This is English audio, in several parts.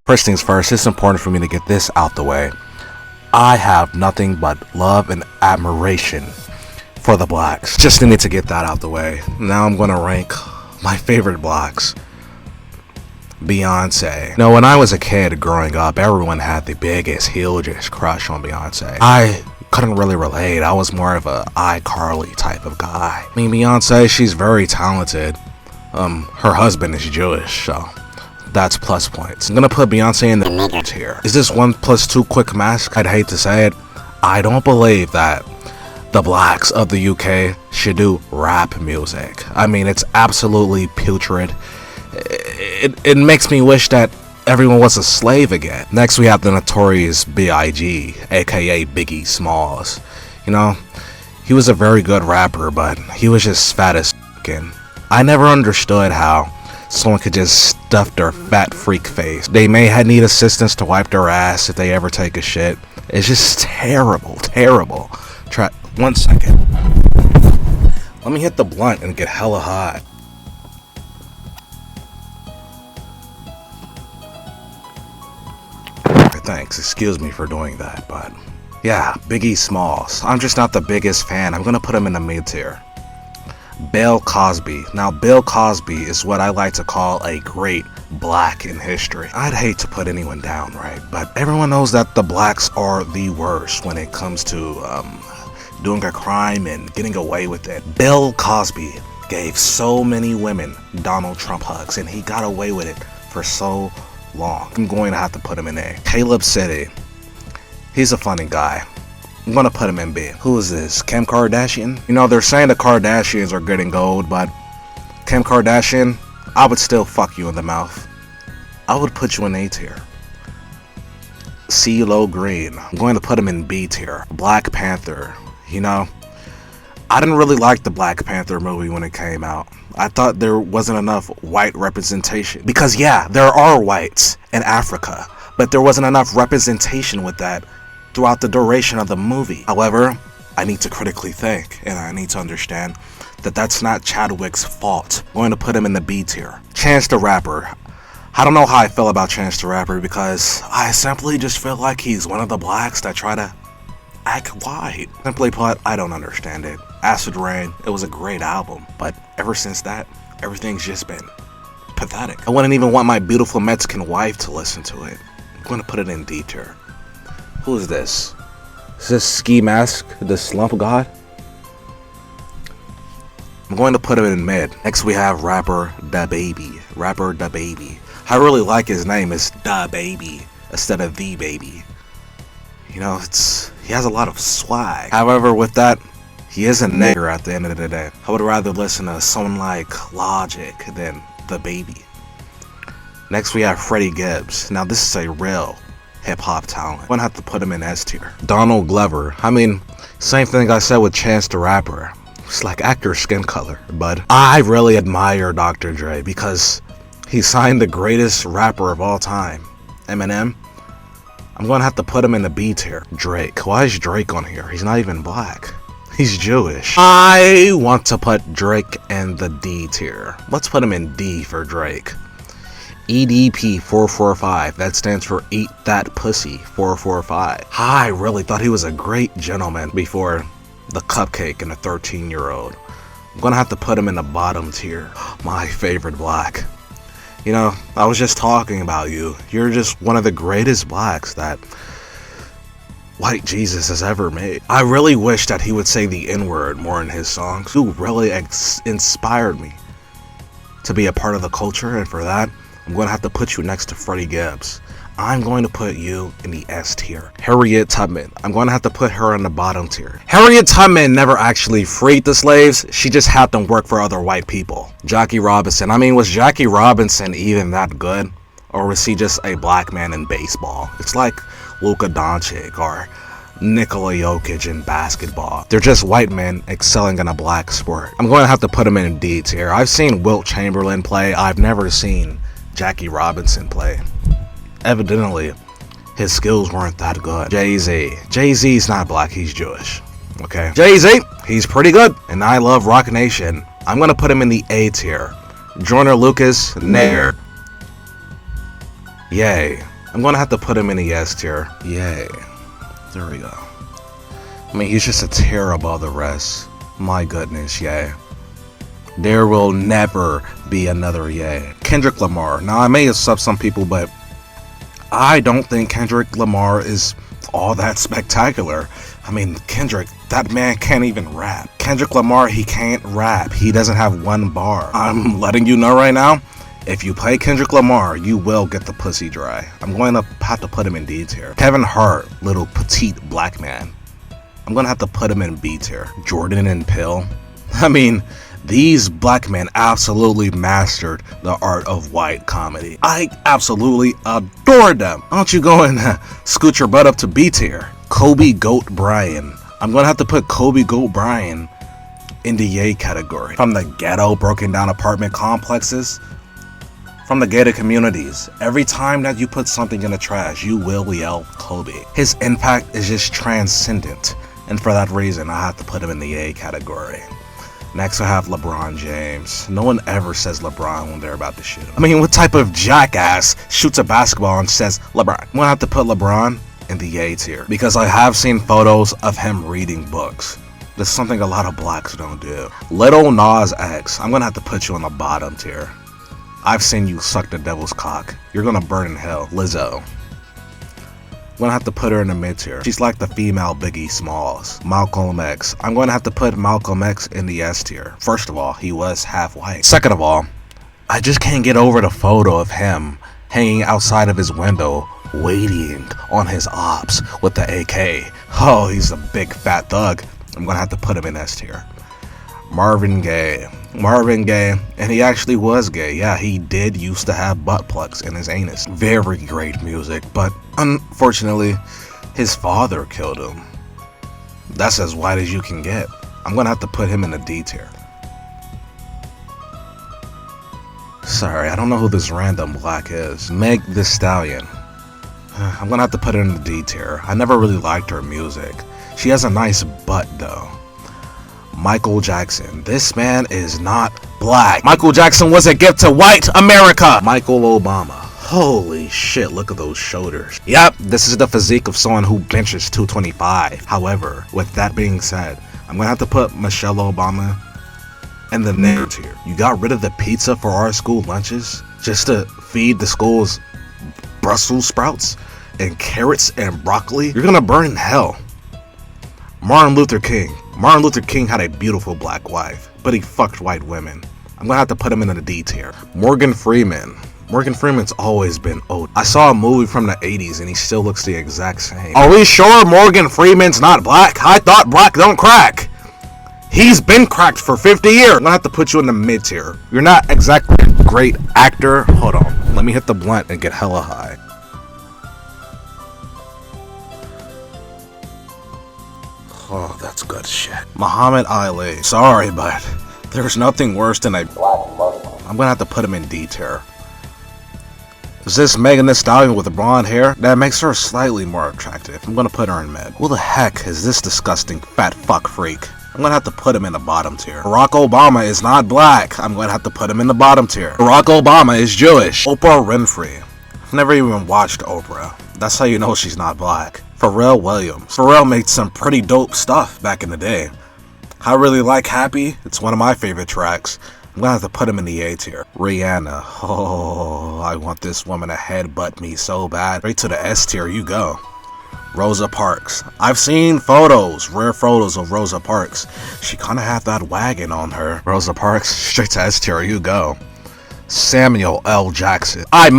First things first, it's important for me to get this out the way. I have nothing but love and admiration for the blacks. Just need to get that out the way. Now I'm gonna rank my favorite blacks. Beyonce. Now, when I was a kid growing up, everyone had the biggest, hugest crush on Beyonce. I couldn't really relate. I was more of a iCarly type of guy. I mean, Beyonce, she's very talented. Her husband is Jewish, so that's plus points. I'm gonna put Beyonce in the middle tier. Is this 1+2 quick mask? I'd hate to say it. I don't believe that the blacks of the UK should do rap music. I mean, it's absolutely putrid. It makes me wish that everyone was a slave again. Next, we have the notorious B.I.G., aka Biggie Smalls. You know, he was a very good rapper, but he was just fat as f***ing. I never understood how someone could just stuff their fat freak face. They may need assistance to wipe their ass if they ever take a shit. It's just terrible, terrible. Try 1 second. Let me hit the blunt and get hella hot. Thanks, excuse me for doing that, but yeah, Biggie Smalls. I'm just not the biggest fan. I'm gonna put him in the mid tier. Bill Cosby. Now, Bill Cosby is what I like to call a great black in history. I'd hate to put anyone down, right? But everyone knows that the blacks are the worst when it comes to doing a crime and getting away with it. Bill Cosby gave so many women Donald Trump hugs, and he got away with it for so long. I'm going to have to put him in A. Caleb City. He's a funny guy. I'm gonna put him in B. Who is this? Kim Kardashian? You know, they're saying the Kardashians are getting gold, but Kim Kardashian, I would still fuck you in the mouth. I would put you in A tier. CeeLo Green. I'm going to put him in B tier. Black Panther. You know, I didn't really like the Black Panther movie when it came out. I thought there wasn't enough white representation. Because yeah, there are whites in Africa, but there wasn't enough representation with that throughout the duration of the movie. However, I need to critically think, and I need to understand that that's not Chadwick's fault. I'm going to put him in the B tier. Chance the Rapper. I don't know how I feel about Chance the Rapper because I simply just feel like he's one of the blacks that try to act white. Simply put, I don't understand it. Acid Rain, it was a great album, but ever since that, everything's just been pathetic. I wouldn't even want my beautiful Mexican wife to listen to it. I'm going to put it in D tier. Who is this? Is this Ski Mask, the slump god? I'm going to put him in mid. Next we have rapper DaBaby. Rapper DaBaby. I really like his name. It's DaBaby instead of The Baby. You know, he has a lot of swag. However, with that, he is a nigger at the end of the day. I would rather listen to someone like Logic than DaBaby. Next we have Freddie Gibbs. Now this is a real hip-hop talent. I'm gonna have to put him in S tier. Donald Glover. I mean, same thing I said with Chance the Rapper. It's like actor skin color. But I really admire Dr. Dre because he signed the greatest rapper of all time, Eminem. I'm gonna have to put him in the B tier. Drake. Why is Drake on here? He's not even black. He's Jewish. I want to put Drake in the D tier. Let's put him in D for Drake. EDP 445, that stands for Eat That Pussy 445. I really thought he was a great gentleman before the cupcake and the 13-year-old. I'm gonna have to put him in the bottom tier. My favorite black. You know, I was just talking about you. You're just one of the greatest blacks that white Jesus has ever made. I really wish that he would say the N-word more in his songs. Who really inspired me to be a part of the culture, and for that, I'm going to have to put you next to Freddie Gibbs. I'm going to put you in the S tier. Harriet Tubman. I'm going to have to put her in the bottom tier. Harriet Tubman never actually freed the slaves. She just had them work for other white people. Jackie Robinson. I mean, was Jackie Robinson even that good? Or was he just a black man in baseball? It's like Luka Doncic or Nikola Jokic in basketball. They're just white men excelling in a black sport. I'm going to have to put him in D tier. I've seen Wilt Chamberlain play. I've never seen Jackie Robinson play. Evidently, his skills weren't that good. Jay-Z. Jay-Z's not black, he's Jewish. Okay. Jay-Z, he's pretty good. And I love Rock Nation. I'm gonna put him in the A tier. Joyner Lucas, nigger. Yay. I'm gonna have to put him in the S tier. Yay. There we go. I mean, he's just a tier above the rest. My goodness, yay. There will never be another yay. Kendrick Lamar. Now, I may have subbed some people, but I don't think Kendrick Lamar is all that spectacular. I mean, Kendrick, that man can't even rap. Kendrick Lamar, he can't rap. He doesn't have one bar. I'm letting you know right now, if you play Kendrick Lamar, you will get the pussy dry. I'm going to have to put him in D tier. Kevin Hart, little petite black man. I'm going to have to put him in B tier. Jordan and Pill. I mean, these black men absolutely mastered the art of white comedy. I absolutely adored them. Why don't you go and scoot your butt up to B tier? Kobe Goat Bryan. I'm going to have to put Kobe Goat Bryan in the yay category. From the ghetto, broken down apartment complexes, from the gated communities. Every time that you put something in the trash, you will yell Kobe. His impact is just transcendent. And for that reason, I have to put him in the yay category. Next, I have LeBron James. No one ever says LeBron when they're about to shoot. I mean, what type of jackass shoots a basketball and says LeBron? I'm gonna have to put LeBron in the yay tier because I have seen photos of him reading books. That's something a lot of blacks don't do. Little Nas X. I'm gonna have to put you on the bottom tier. I've seen you suck the devil's cock. You're gonna burn in hell. Lizzo. I'm gonna have to put her in the mid tier. She's like the female Biggie Smalls. Malcolm X. I'm gonna have to put Malcolm X in the S tier. First of all, he was half white. Second of all, I just can't get over the photo of him hanging outside of his window, waiting on his ops with the AK. Oh, he's a big fat thug. I'm gonna have to put him in S tier. Marvin Gaye, and he actually was gay. Yeah, he did used to have butt plugs in his anus. Very great music, but unfortunately, his father killed him. That's as white as you can get. I'm gonna have to put him in the D tier. Sorry, I don't know who this random black is. Meg Thee Stallion. I'm gonna have to put her in the D tier. I never really liked her music. She has a nice butt though. Michael Jackson. This man is not black. Michael Jackson was a gift to white America. Michael Obama. Holy shit, look at those shoulders. Yep, this is the physique of someone who benches 225. However, with that being said, I'm gonna have to put Michelle Obama in the nigger tier. You got rid of the pizza for our school lunches just to feed the school's Brussels sprouts and carrots and broccoli? You're gonna burn in hell. Martin Luther King. Martin Luther King had a beautiful black wife, but he fucked white women. I'm gonna have to put him in the D tier. Morgan Freeman. Morgan Freeman's always been old. I saw a movie from the 80s and he still looks the exact same. Are we sure Morgan Freeman's not black? I thought black don't crack. He's been cracked for 50 years. I'm gonna have to put you in the mid tier. You're not exactly a great actor. Hold on, let me hit the blunt and get hella high. Oh, that's good shit. Muhammad Ali. Sorry, but there's nothing worse than a black Muslim. I'm gonna have to put him in D tier. Is this Megan Thee Stallion with the blonde hair? That makes her slightly more attractive. I'm gonna put her in mid. Who the heck is this disgusting fat fuck freak? I'm gonna have to put him in the bottom tier. Barack Obama is not black. I'm gonna have to put him in the bottom tier. Barack Obama is Jewish. Oprah Winfrey. I've never even watched Oprah. That's how you know she's not black. Pharrell Williams. Pharrell made some pretty dope stuff back in the day. I really like Happy. It's one of my favorite tracks. I'm gonna have to put him in the A tier. Rihanna. Oh, I want this woman to headbutt me so bad. Straight to the S tier you go. Rosa Parks. I've seen photos, rare photos of Rosa Parks. She kinda had that wagon on her. Rosa Parks, straight to S tier you go. Samuel L. Jackson. I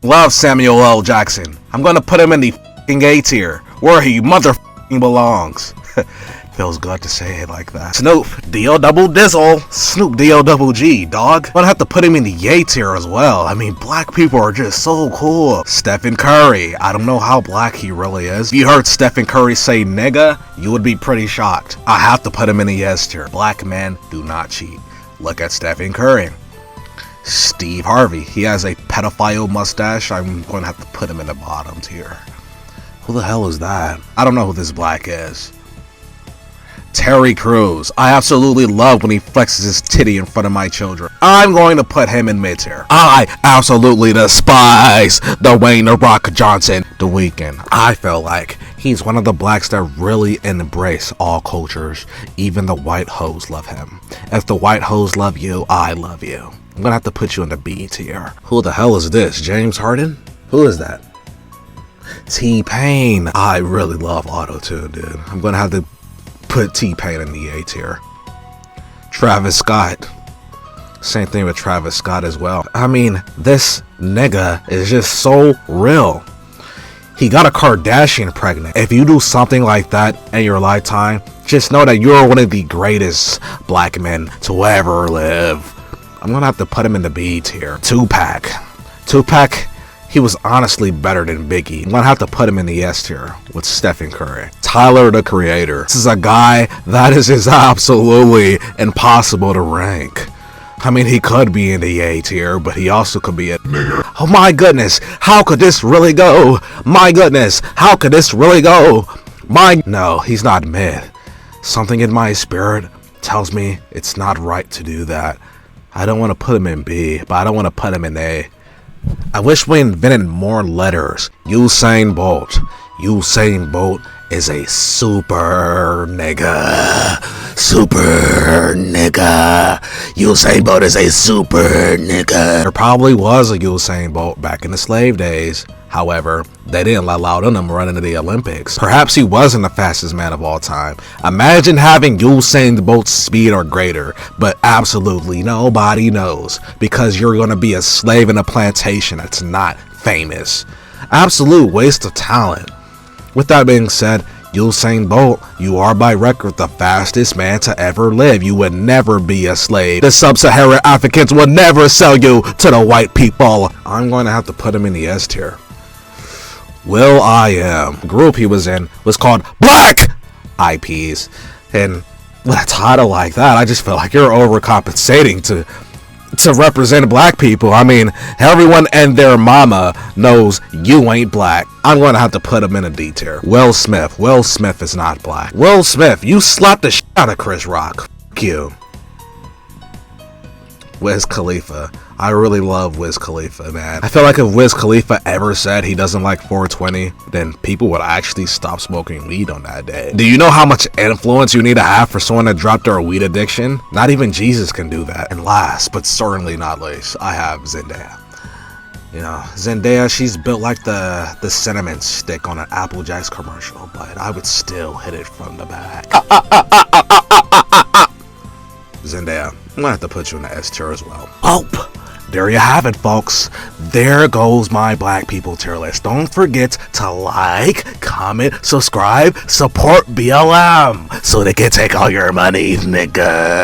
love Samuel L. Jackson. I'm gonna put him in the A tier, where he belongs. Feels good to say it like that. Snoop D-O double Dizzle. Snoop D-O double G, dog. I'm gonna have to put him in the yay tier as well. I mean, black people are just so cool. Stephen Curry. I don't know how black he really is. If you heard Stephen Curry say nigga, you would be pretty shocked. I have to put him in the yes tier. Black men do not cheat. Look at Stephen Curry. Steve Harvey. He has a pedophile mustache. I'm going to have to put him in the bottom tier. Who the hell is that? I don't know who this black is. Terry Crews. I absolutely love when he flexes his titty in front of my children. I'm going to put him in mid-tier. I absolutely despise Dwayne The Rock Johnson. The Weeknd. I feel like he's one of the blacks that really embrace all cultures. Even the white hoes love him. If the white hoes love you, I love you. I'm gonna have to put you in the B tier. Who the hell is this? James Harden? Who is that? T-Pain. I really love auto-tune, dude. I'm gonna have to put T-Pain in the A tier. Travis Scott. Same thing with Travis Scott as well. I mean, this nigga is just so real. He got a Kardashian pregnant. If you do something like that in your lifetime, just know that you're one of the greatest black men to ever live. I'm gonna have to put him in the B tier. Tupac. He was honestly better than Biggie. I'm gonna have to put him in the S tier with Stephen Curry. Tyler, the Creator. This is a guy that is just absolutely impossible to rank. I mean, he could be in the A tier, but he also could be a nigger. Oh my goodness, how could this really go? My goodness, how could this really go? No, he's not mid. Something in my spirit tells me it's not right to do that. I don't want to put him in B, but I don't want to put him in A. I wish we invented more letters. Usain Bolt. Usain Bolt is a super nigga. Super nigga. Usain Bolt is a super nigga. There probably was a Usain Bolt back in the slave days. However, they didn't allow them to run into the Olympics. Perhaps he wasn't the fastest man of all time. Imagine having Usain Bolt's speed or greater, but absolutely nobody knows because you're going to be a slave in a plantation that's not famous. Absolute waste of talent. With that being said, Usain Bolt, you are by record the fastest man to ever live. You would never be a slave. The sub-Saharan Africans will never sell you to the white people. I'm going to have to put him in the S tier. will.i.am. The group he was in was called Black Eyed Peas. And with a title like that, I just feel like you're overcompensating to represent black people. I mean, everyone and their mama knows you ain't black. I'm going to have to put him in a D tier. Will Smith. Will Smith is not black. Will Smith, you slapped the shit out of Chris Rock. F*** you. Wiz Khalifa. I really love Wiz Khalifa, man. I feel like if Wiz Khalifa ever said he doesn't like 420, then people would actually stop smoking weed on that day. Do you know how much influence you need to have for someone to drop their weed addiction? Not even Jesus can do that. And last, but certainly not least, I have Zendaya. You know, Zendaya, she's built like the cinnamon stick on an Apple Jacks commercial, but I would still hit it from the back. Zendaya, I'm gonna have to put you in the S tier as well. Hope! There you have it, folks. There goes my black people tier list. Don't forget to like, comment, subscribe, support BLM so they can take all your money, nigga.